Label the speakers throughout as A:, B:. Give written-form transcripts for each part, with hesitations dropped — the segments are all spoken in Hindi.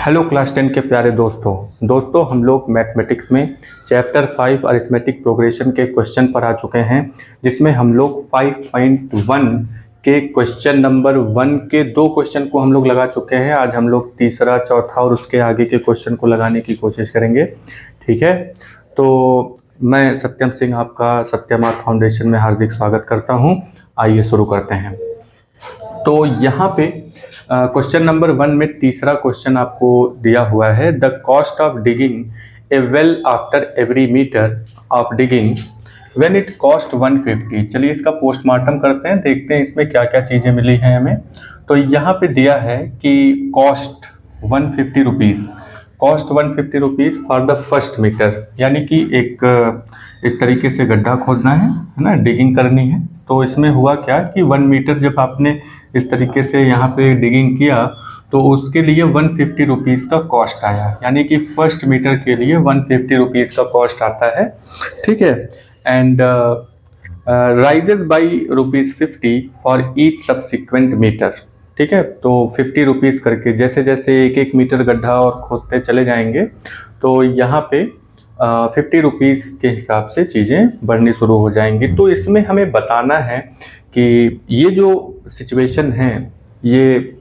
A: हेलो क्लास 10 के प्यारे दोस्तों हम लोग मैथमेटिक्स में चैप्टर 5 अरिथमेटिक प्रोग्रेशन के क्वेश्चन पर आ चुके हैं, जिसमें हम लोग 5.1 के क्वेश्चन नंबर 1 के 2 क्वेश्चन को हम लोग लगा चुके हैं। आज हम लोग तीसरा, चौथा और उसके आगे के क्वेश्चन को लगाने की कोशिश करेंगे। ठीक है, तो मैं सत्यम सिंह आपका सत्यम आर्ट फाउंडेशन में हार्दिक स्वागत करता हूँ। आइए शुरू करते हैं। तो यहाँ पे क्वेश्चन नंबर 1 में तीसरा क्वेश्चन आपको दिया हुआ है, the cost of digging a well after every metre of digging when it cost 150। चलिए इसका पोस्टमार्टम करते हैं, देखते हैं इसमें क्या क्या चीज़ें मिली हैं हमें। तो यहाँ पे दिया है कि cost 150 rupees, cost 150 rupees for the first metre, यानी कि एक इस तरीके से गड्ढा खोदना है ना, डिगिंग करनी है। तो इसमें हुआ क्या कि 1 मीटर जब आपने इस तरीके से यहाँ पे डिगिंग किया तो उसके लिए 150 रुपीज़ का कॉस्ट आया, यानी कि फर्स्ट मीटर के लिए 150 रुपीज़ का कॉस्ट आता है। ठीक है, and raises by ₹50 for each subsequent metre. ठीक है, तो 50 रुपीज़ करके जैसे जैसे एक एक मीटर गड्ढा और खोदते चले जाएंगे तो यहाँ पे 50 रुपीज़ के हिसाब से चीज़ें बढ़नी शुरू हो जाएंगी। तो इसमें हमें बताना है कि ये जो सिचुएशन है ये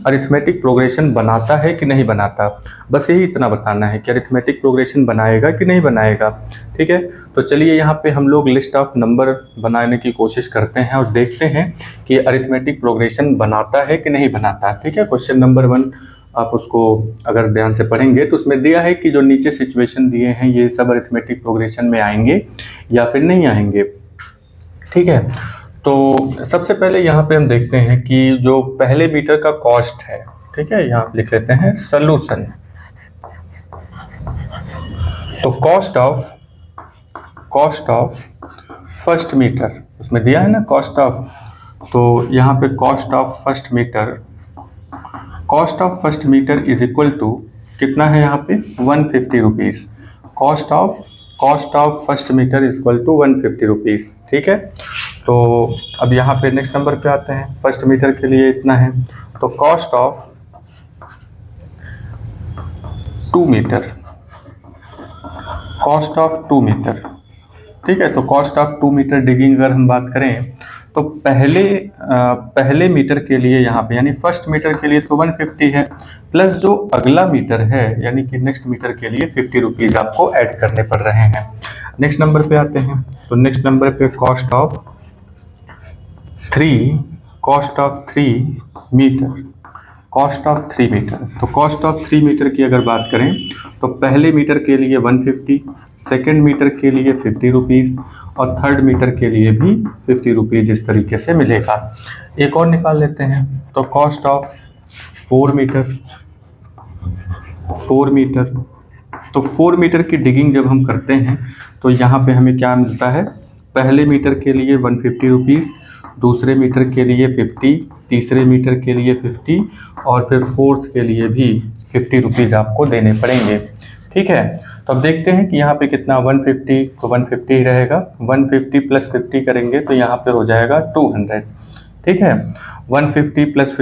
A: अरिथमेटिक प्रोग्रेशन बनाता है कि नहीं बनाता, बस यही इतना बताना है कि अरिथमेटिक प्रोग्रेशन बनाएगा कि नहीं बनाएगा। ठीक है, तो चलिए यहाँ पे हम लोग लिस्ट ऑफ नंबर बनाने की कोशिश करते हैं और देखते हैं कि अरिथमेटिक प्रोग्रेशन बनाता है कि नहीं बनाता। ठीक है, क्वेश्चन नंबर 1 आप उसको अगर ध्यान से पढ़ेंगे तो उसमें दिया है कि जो नीचे सिचुएशन दिए हैं ये सब अरिथमेटिक प्रोग्रेशन में आएंगे या फिर नहीं आएंगे। ठीक है, तो सबसे पहले यहाँ पे हम देखते हैं कि जो पहले मीटर का कॉस्ट है, ठीक है, यहाँ लिख लेते हैं सॉल्यूशन। तो कॉस्ट ऑफ फर्स्ट मीटर उसमें दिया है ना, कॉस्ट ऑफ, तो यहाँ पे cost of first metre is equal to कितना है यहाँ पे 150 rupees. Cost of first metre is equal to 150 rupees. ठीक है, तो अब यहाँ पे नेक्स्ट नंबर पे आते हैं, फर्स्ट मीटर के लिए इतना है, तो कॉस्ट ऑफ 2 मीटर, ठीक है, तो कॉस्ट ऑफ 2 मीटर डिगिंग अगर हम बात करें तो पहले मीटर के लिए यहाँ पे यानी फर्स्ट मीटर के लिए तो 150 है, प्लस जो अगला मीटर है यानी कि नेक्स्ट मीटर के लिए 50 रुपीज़ आपको ऐड करने पड़ रहे हैं। नेक्स्ट नंबर पे आते हैं, तो नेक्स्ट नंबर पे कॉस्ट ऑफ 3 मीटर, तो कॉस्ट ऑफ 3 मीटर की अगर बात करें तो पहले मीटर के लिए 150, सेकेंड मीटर के लिए 50 रुपीज़ और थर्ड मीटर के लिए भी 50 रुपीज़ इस तरीके से मिलेगा। एक और निकाल लेते हैं, तो कॉस्ट ऑफ 4 मीटर, तो 4 मीटर की डिगिंग जब हम करते हैं तो यहाँ पे हमें क्या मिलता है, पहले मीटर के लिए 150 रुपीज़, दूसरे मीटर के लिए 50, तीसरे मीटर के लिए 50 और फिर फोर्थ के लिए भी 50 रुपीज़ आपको देने पड़ेंगे। ठीक है, तो अब देखते हैं कि यहाँ पे कितना 150 तो 150 ही रहेगा, 150 प्लस 50 करेंगे तो यहाँ पे हो जाएगा 200। ठीक है, 150 प्लस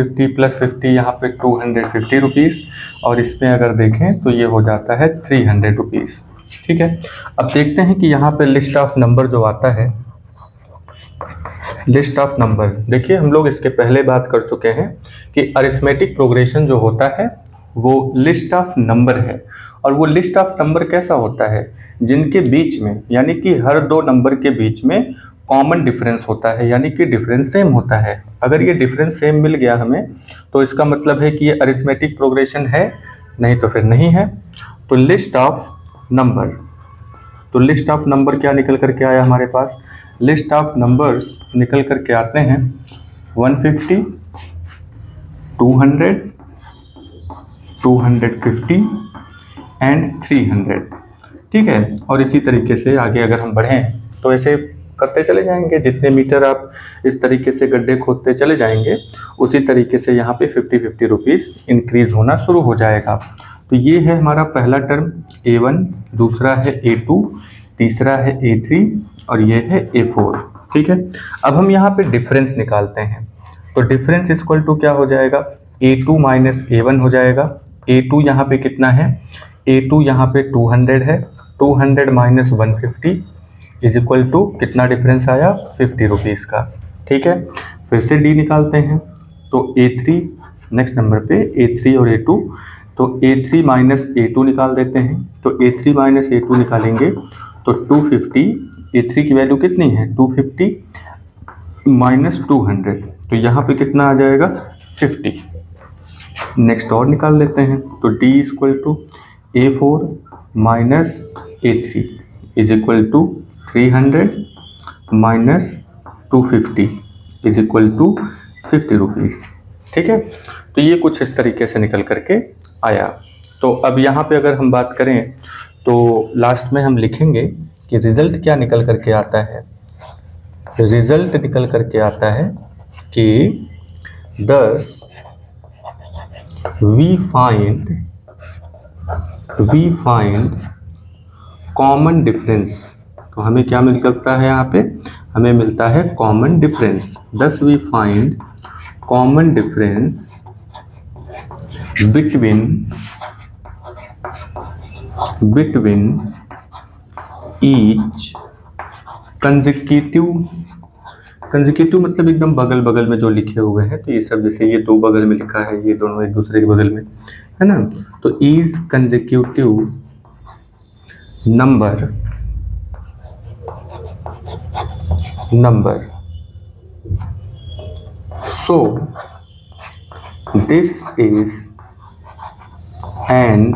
A: 50 यहाँ पे 250 रुपीज़ और इसमें अगर देखें तो ये हो जाता है 300 रुपीज़। ठीक है, अब देखते हैं कि यहाँ पे लिस्ट ऑफ नंबर जो आता है, लिस्ट ऑफ नंबर, देखिए हम लोग इसके पहले बात कर चुके हैं कि अरिथमेटिक प्रोग्रेशन जो होता है वो लिस्ट ऑफ नंबर है, और वो लिस्ट ऑफ नंबर कैसा होता है, जिनके बीच में यानी कि हर 2 नंबर के बीच में कॉमन डिफरेंस होता है, यानी कि डिफरेंस सेम होता है। अगर ये डिफरेंस सेम मिल गया हमें तो इसका मतलब है कि ये अरिथमेटिक प्रोग्रेशन है, नहीं तो फिर नहीं है। तो लिस्ट ऑफ नंबर क्या निकल करके आया हमारे पास, लिस्ट ऑफ नंबर्स निकल करके आते हैं 150, 200, 250 एंड 300। ठीक है, और इसी तरीके से आगे अगर हम बढ़ें तो ऐसे करते चले जाएंगे, जितने मीटर आप इस तरीके से गड्ढे खोदते चले जाएंगे उसी तरीके से यहाँ पे 50 रुपीज़ इंक्रीज होना शुरू हो जाएगा। तो ये है हमारा पहला टर्म A1, दूसरा है A2, तीसरा है A3 और ये है A4। ठीक है, अब हम यहाँ पे डिफरेंस निकालते हैं, तो डिफरेंस इक्वल टू क्या हो जाएगा, A2 माइनस A1 हो जाएगा। A2 यहाँ पे कितना है, A2 यहाँ पे 200 है, 200 माइनस 150 इज इक्वल टू कितना डिफरेंस आया, 50 रुपीज़ का। ठीक है, फिर से D निकालते हैं तो A3 नेक्स्ट नंबर पे A3 और A2, तो A3 माइनस A2 निकाल देते हैं, तो A3 माइनस A2 निकालेंगे तो 250, A3 की वैल्यू कितनी है 250 माइनस 200, तो यहाँ पे कितना आ जाएगा 50। नेक्स्ट और निकाल लेते हैं तो D equal to A4 minus A3 is equal to 300 minus 250 is equal to 50 rupees. ठीक है, तो ये कुछ इस तरीके से निकल करके आया। तो अब यहाँ पे अगर हम बात करें तो लास्ट में हम लिखेंगे कि रिजल्ट क्या निकल करके आता है। रिजल्ट निकल करके आता है कि thus we find common difference. तो हमें क्या मिल सकता है यहाँ पे, हमें मिलता है common difference. thus we find common difference between each consecutive मतलब एकदम बगल बगल में जो लिखे हुए हैं, तो ये सब जैसे ये दो बगल में लिखा है, ये दोनों एक दूसरे के बगल में है ना, तो is consecutive number so this is an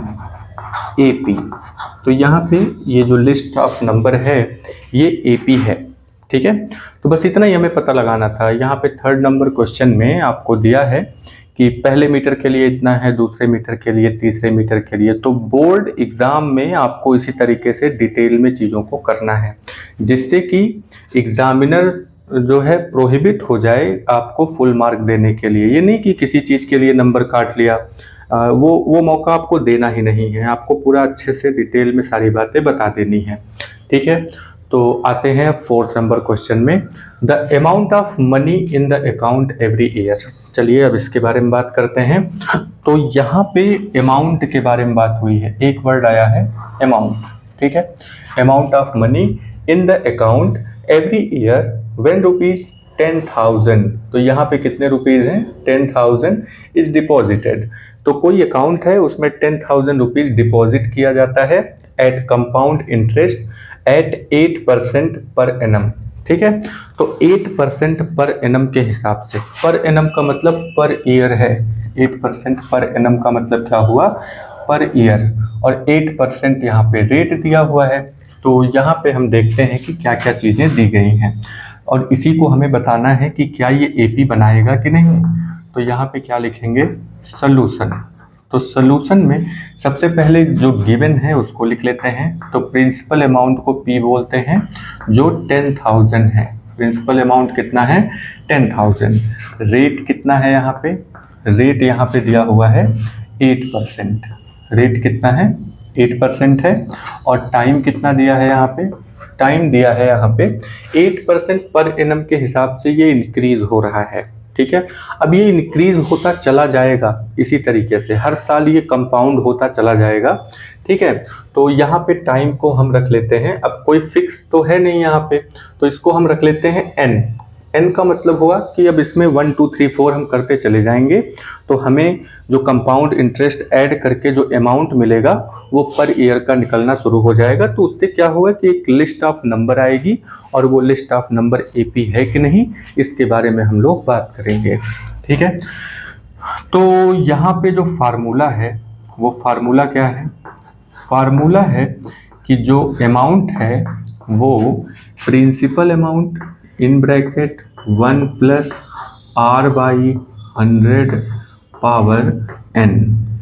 A: AP। तो यहाँ पे ये जो लिस्ट ऑफ नंबर है ये AP है। ठीक है, तो बस इतना ही हमें पता लगाना था। यहाँ पे थर्ड नंबर क्वेश्चन में आपको दिया है कि पहले मीटर के लिए इतना है, दूसरे मीटर के लिए, तीसरे मीटर के लिए। तो बोर्ड एग्जाम में आपको इसी तरीके से डिटेल में चीज़ों को करना है, जिससे कि एग्जामिनर जो है प्रोहिबिट हो जाए आपको फुल मार्क देने के लिए। ये नहीं कि किसी चीज़ के लिए नंबर काट लिया, वो मौका आपको देना ही नहीं है। आपको पूरा अच्छे से डिटेल में सारी बातें बता देनी है। ठीक है, तो आते हैं फोर्थ नंबर क्वेश्चन में, the amount of money in the account every year. चलिए अब इसके बारे में बात करते हैं। तो यहाँ पे अमाउंट के बारे में बात हुई है, एक वर्ड आया है अमाउंट। ठीक है, amount of money in the account every year when rupees 10,000। तो यहाँ पे कितने रुपीज़ हैं, 10,000 इज डिपॉजिटेड। तो कोई अकाउंट है उसमें 10,000 रुपीज़ डिपॉजिट किया जाता है eight compound interest eight 8% per annum. ठीक है, तो 8% पर एनम के हिसाब से, पर एनम का मतलब पर ईयर है, 8% पर एनम का मतलब क्या हुआ, पर ईयर, और 8% यहाँ पे रेट दिया हुआ है। तो यहाँ पे हम देखते हैं कि क्या क्या चीज़ें दी गई हैं और इसी को हमें बताना है कि क्या ये AP बनाएगा कि नहीं। तो यहाँ पे क्या लिखेंगे, सॉल्यूशन। तो सॉल्यूशन में सबसे पहले जो गिवन है उसको लिख लेते हैं। तो प्रिंसिपल अमाउंट को P बोलते हैं, जो 10,000 है। प्रिंसिपल अमाउंट कितना है, 10,000। रेट कितना है यहाँ पे, रेट यहाँ पे दिया हुआ है 8%। रेट कितना है, 8% है। और टाइम कितना दिया है यहाँ पे, टाइम दिया है यहाँ पे 8% पर एनम के हिसाब से ये इंक्रीज हो रहा है। ठीक है, अब ये इंक्रीज होता चला जाएगा इसी तरीके से, हर साल ये कंपाउंड होता चला जाएगा। ठीक है, तो यहाँ पे टाइम को हम रख लेते हैं, अब कोई फिक्स तो है नहीं यहाँ पे, तो इसको हम रख लेते हैं n। n का मतलब हुआ कि अब इसमें 1 2 3 4 हम करते चले जाएंगे, तो हमें जो कंपाउंड इंटरेस्ट ऐड करके जो अमाउंट मिलेगा वो पर ईयर का निकलना शुरू हो जाएगा। तो उससे क्या होगा कि एक लिस्ट ऑफ नंबर आएगी और वो लिस्ट ऑफ नंबर AP है कि नहीं, इसके बारे में हम लोग बात करेंगे। ठीक है, तो यहाँ पे जो फार्मूला है वो फार्मूला क्या है, फार्मूला है कि जो अमाउंट है वो principal amount in bracket 1 plus R/100 power n।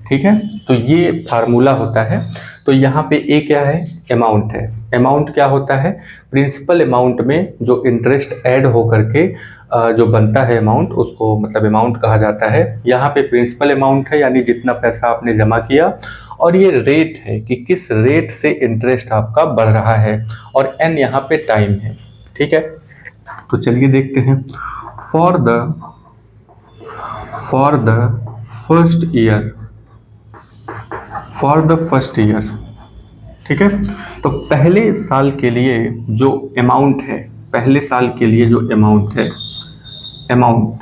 A: ठीक है, तो ये फार्मूला होता है। तो यहाँ पे A क्या है, अमाउंट है। अमाउंट क्या होता है, प्रिंसिपल अमाउंट में जो इंटरेस्ट ऐड हो करके जो बनता है अमाउंट, उसको मतलब अमाउंट कहा जाता है। यहाँ पे प्रिंसिपल अमाउंट है यानी जितना पैसा आपने जमा किया, और ये रेट है कि किस रेट से इंटरेस्ट आपका बढ़ रहा है, और n यहाँ पे टाइम है। ठीक है, तो चलिए देखते हैं। For the first year for the first year, ठीक है। तो पहले साल के लिए जो अमाउंट है, पहले साल के लिए जो अमाउंट है, अमाउंट,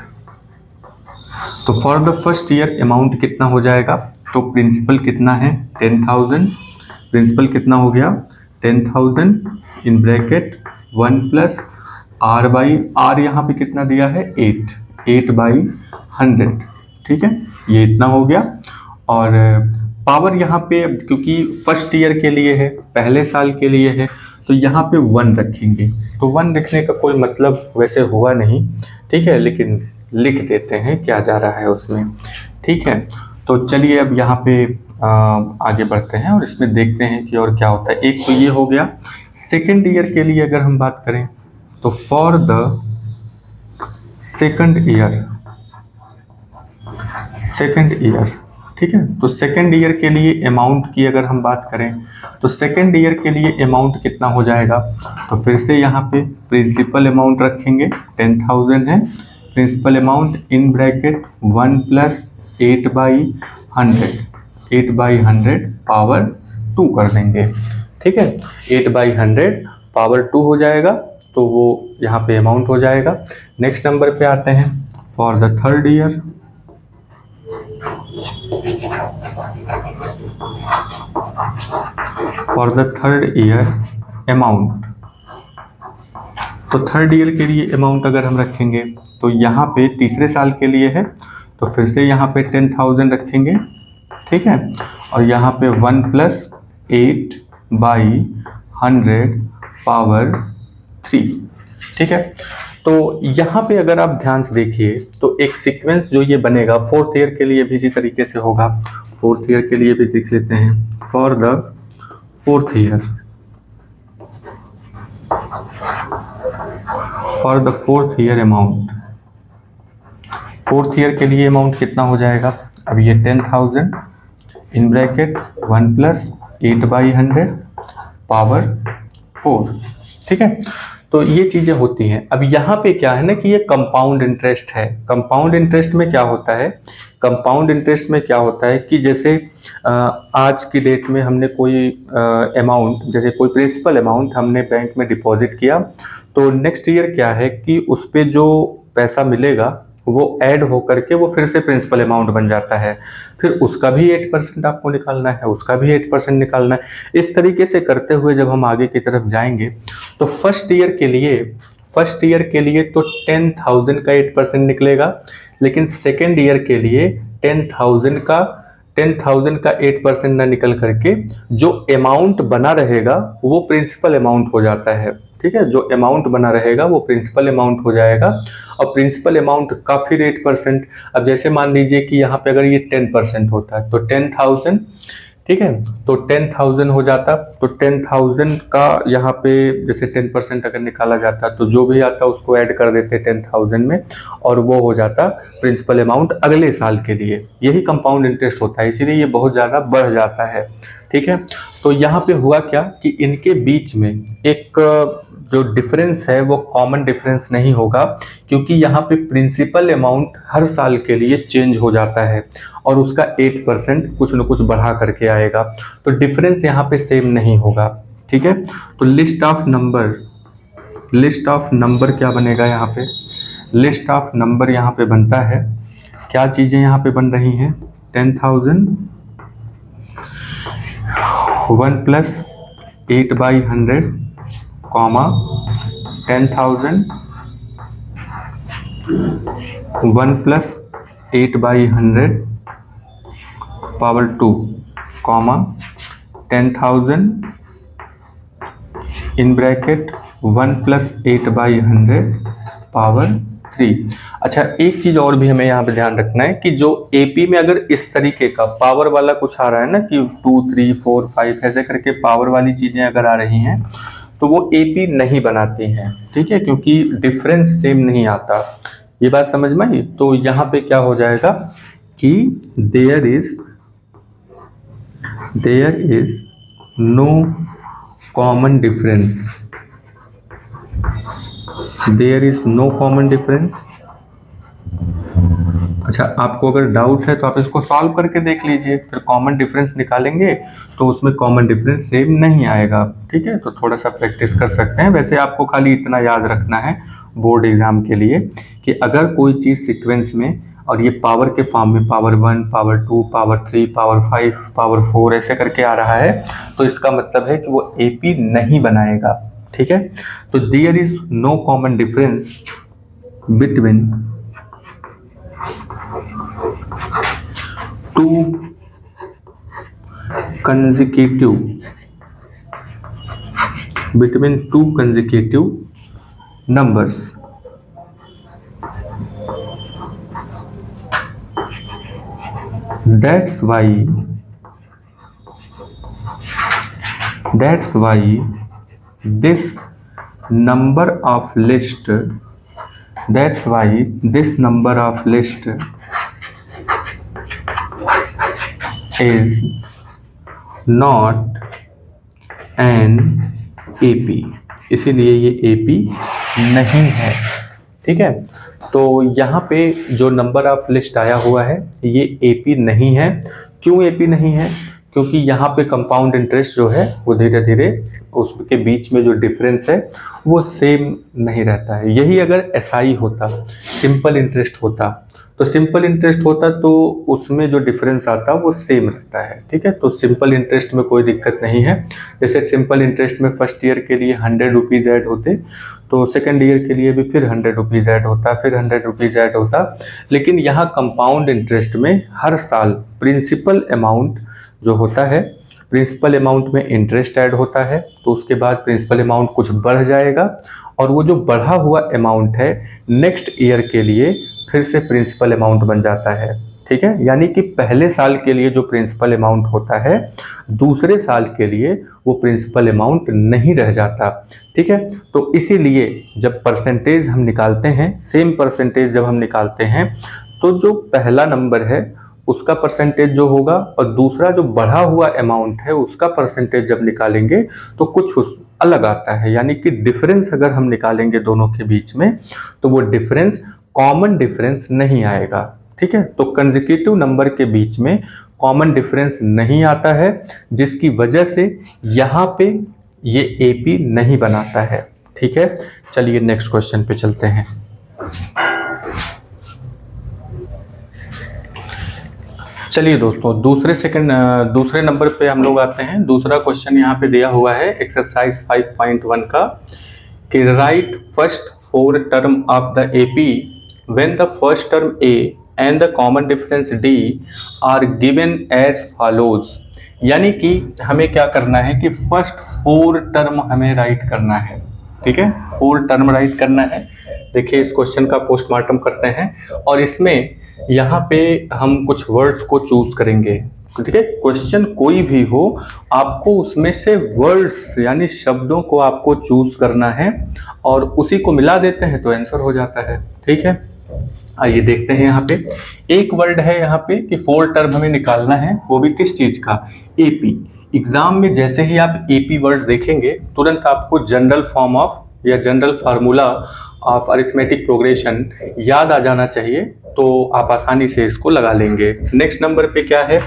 A: तो for the first year amount कितना हो जाएगा, तो प्रिंसिपल कितना है 10,000, प्रिंसिपल कितना हो गया 10,000 in bracket 1 plus r by r, यहाँ पे कितना दिया है 8 बाई 100, ठीक है, ये इतना हो गया। और पावर यहाँ पे क्योंकि फर्स्ट ईयर के लिए है, पहले साल के लिए है, तो यहाँ पे 1 रखेंगे। तो 1 रखने का कोई मतलब वैसे हुआ नहीं, ठीक है, लेकिन लिख देते हैं क्या जा रहा है उसमें, ठीक है। तो चलिए अब यहाँ पे आगे बढ़ते हैं और इसमें देखते हैं कि और क्या होता है। एक तो ये हो गया। सेकेंड ईयर के लिए अगर हम बात करें तो for the second year, second year, ठीक है। तो सेकेंड ईयर के लिए अमाउंट की अगर हम बात करें तो सेकेंड ईयर के लिए अमाउंट कितना हो जाएगा, तो फिर से यहाँ पे प्रिंसिपल अमाउंट रखेंगे 10,000 है, principal amount in bracket 1 plus 8 by 100, 8 by 100 power 2 कर देंगे, ठीक है। 8 बाई 100 पावर 2 हो जाएगा, तो वो यहाँ पे अमाउंट हो जाएगा। नेक्स्ट नंबर पे आते हैं for the third year, for the third year amount, तो थर्ड ईयर के लिए अमाउंट अगर हम रखेंगे तो यहाँ पे तीसरे साल के लिए है, तो फिर से यहाँ पे 10,000 रखेंगे, ठीक है। और यहाँ पे 1 प्लस 8 बाई 100 पावर 3, ठीक है। तो यहाँ पे अगर आप ध्यान से देखिए तो एक सीक्वेंस जो ये बनेगा फोर्थ ईयर के लिए भी इसी तरीके से होगा। फोर्थ ईयर के लिए भी देख लेते हैं, for the fourth year, for the fourth year amount, fourth year के लिए अमाउंट कितना हो जाएगा, अब ये 10,000 in bracket 1 plus 8 by 100 power 4, ठीक है। तो ये चीज़ें होती हैं। अब यहाँ पे क्या है ना कि ये कंपाउंड इंटरेस्ट है। कंपाउंड इंटरेस्ट में क्या होता है, कंपाउंड इंटरेस्ट में क्या होता है कि जैसे आज की डेट में हमने कोई अमाउंट, जैसे कोई प्रिंसिपल अमाउंट हमने बैंक में डिपॉजिट किया, तो नेक्स्ट ईयर क्या है कि उस पर जो पैसा मिलेगा वो ऐड होकर के वो फिर से प्रिंसिपल अमाउंट बन जाता है, फिर उसका भी 8% आपको निकालना है, उसका भी 8% निकालना है। इस तरीके से करते हुए जब हम आगे की तरफ जाएंगे तो फर्स्ट ईयर के लिए तो 10,000 का 8% निकलेगा, लेकिन सेकेंड ईयर के लिए 10,000 का 8% ना निकल करके जो अमाउंट बना रहेगा वो प्रिंसिपल अमाउंट हो जाता है, ठीक है। जो अमाउंट बना रहेगा वो प्रिंसिपल अमाउंट हो जाएगा, और प्रिंसिपल अमाउंट का फिर 8%। अब जैसे मान लीजिए कि यहाँ पे अगर ये 10% होता है तो 10,000, ठीक है, तो 10,000 हो जाता, तो 10,000 का यहाँ पे जैसे 10% अगर निकाला जाता तो जो भी आता उसको ऐड कर देते 10,000 में, और वो हो जाता प्रिंसिपल अमाउंट अगले साल के लिए। यही कंपाउंड इंटरेस्ट होता है, इसीलिए ये बहुत ज़्यादा बढ़ जाता है, ठीक है। तो यहाँ पे हुआ क्या कि इनके बीच में एक जो डिफरेंस है वो कॉमन डिफरेंस नहीं होगा, क्योंकि यहाँ पे प्रिंसिपल अमाउंट हर साल के लिए चेंज हो जाता है और उसका 8% कुछ न कुछ बढ़ा करके आएगा, तो डिफरेंस यहाँ पे सेम नहीं होगा, ठीक है। तो लिस्ट ऑफ नंबर क्या बनेगा यहाँ पे, लिस्ट ऑफ नंबर यहाँ पे बनता है, क्या चीज़ें यहाँ पे बन रही हैं, 10,000 1 plus 8 by 100 comma 10,000 1 plus 8 by 100 power 2 comma 10,000 in bracket 1 plus 8 by 100 power 3। अच्छा, एक चीज़ और भी हमें यहाँ पे ध्यान रखना है कि जो एपी में अगर इस तरीके का पावर वाला कुछ आ रहा है ना कि 2 3 4 5 ऐसे करके पावर वाली चीज़ें अगर आ रही हैं तो वो एपी नहीं बनाती हैं, ठीक है, क्योंकि डिफरेंस सेम नहीं आता। ये बात समझ में आई। तो यहाँ पे क्या हो जाएगा कि there is no common difference, there is no common difference. अच्छा, आपको अगर डाउट है तो आप इसको सॉल्व करके देख लीजिए, फिर कॉमन डिफरेंस निकालेंगे तो उसमें कॉमन डिफरेंस सेम नहीं आएगा। ठीक है, तो थोड़ा सा प्रैक्टिस कर सकते हैं। वैसे आपको खाली इतना याद रखना है बोर्ड एग्जाम के लिए कि अगर कोई चीज़ सीक्वेंस में और ये पावर के फॉर्म में power 1, power 2, power 3, power 5, power 4 ऐसे करके आ रहा है तो इसका मतलब है कि वो AP नहीं बनाएगा। ठीक है, तो there is no common difference between two consecutive numbers. That's why this number of list is not an AP, इसीलिए ये AP नहीं है। ठीक है, तो यहाँ पे जो नंबर ऑफ लिस्ट आया हुआ है ये AP नहीं है। क्यों AP नहीं है? क्योंकि यहाँ पे कंपाउंड इंटरेस्ट जो है वो धीरे धीरे उसके बीच में जो डिफरेंस है वो सेम नहीं रहता है। यही अगर SI होता, सिंपल इंटरेस्ट होता, तो सिंपल इंटरेस्ट होता तो उसमें जो डिफरेंस आता वो सेम रहता है। ठीक है, तो सिंपल इंटरेस्ट में कोई दिक्कत नहीं है। जैसे सिंपल इंटरेस्ट में फर्स्ट ईयर के लिए 100 रुपीज़ ऐड होते तो सेकंड ईयर के लिए भी फिर 100 रुपीज़ ऐड होता, फिर 100 रुपीज़ ऐड होता। लेकिन यहाँ कंपाउंड इंटरेस्ट में हर साल प्रिंसिपल अमाउंट जो होता है, प्रिंसिपल अमाउंट में इंटरेस्ट ऐड होता है तो उसके बाद प्रिंसिपल अमाउंट कुछ बढ़ जाएगा और वो जो बढ़ा हुआ अमाउंट है नेक्स्ट ईयर के लिए फिर से प्रिंसिपल अमाउंट बन जाता है। ठीक है, यानी कि पहले साल के लिए जो प्रिंसिपल अमाउंट होता है दूसरे साल के लिए वो प्रिंसिपल अमाउंट नहीं रह जाता। ठीक है, तो इसीलिए जब परसेंटेज हम निकालते हैं, सेम परसेंटेज जब हम निकालते हैं तो जो पहला नंबर है उसका परसेंटेज जो होगा और दूसरा जो बढ़ा हुआ अमाउंट है उसका परसेंटेज जब निकालेंगे तो कुछ अलग आता है। यानी कि डिफरेंस अगर हम निकालेंगे दोनों के बीच में तो वो डिफरेंस कॉमन डिफरेंस नहीं आएगा। ठीक है, तो कंसेक्यूटिव नंबर के बीच में कॉमन डिफरेंस नहीं आता है जिसकी वजह से यहाँ पे ये AP नहीं बनाता है। ठीक है, चलिए नेक्स्ट क्वेश्चन पे चलते हैं। चलिए दोस्तों, दूसरे नंबर पे हम लोग आते हैं। दूसरा क्वेश्चन यहाँ पे दिया हुआ है एक्सरसाइज 5.1 का कि right first 4 term of the AP when the first term A and the common difference D are given as follows। यानी कि हमें क्या करना है कि फर्स्ट 4 टर्म हमें राइट करना है। ठीक है, 4 टर्म राइट करना है। देखिए इस क्वेश्चन का पोस्टमार्टम करते हैं और इसमें यहाँ पे हम कुछ वर्ड्स को चूज करेंगे। ठीक है, क्वेश्चन कोई भी हो आपको उसमें से वर्ड्स यानी शब्दों को आपको चूज करना है और उसी को मिला देते हैं तो आंसर हो जाता है। ठीक है, आइए देखते हैं। यहाँ पे एक वर्ड है यहाँ पे कि 4 टर्म हमें निकालना है, वो भी किस चीज का? AP। एग्जाम में जैसे ही आप AP वर्ड देखेंगे तुरंत आपको जनरल फॉर्म ऑफ या general formula of arithmetic progression याद आ जाना चाहिए, तो आप आसानी से इसको लगा लेंगे। नेक्स्ट नंबर पे क्या है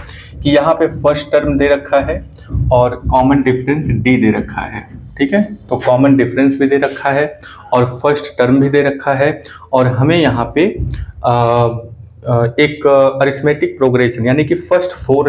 A: कि यहाँ पे फर्स्ट टर्म दे रखा है और कॉमन डिफरेंस D दे रखा है। ठीक है, तो कॉमन डिफरेंस भी दे रखा है और फर्स्ट टर्म भी दे रखा है और हमें यहाँ पे एक अरिथमेटिक प्रोग्रेशन यानी कि फर्स्ट 4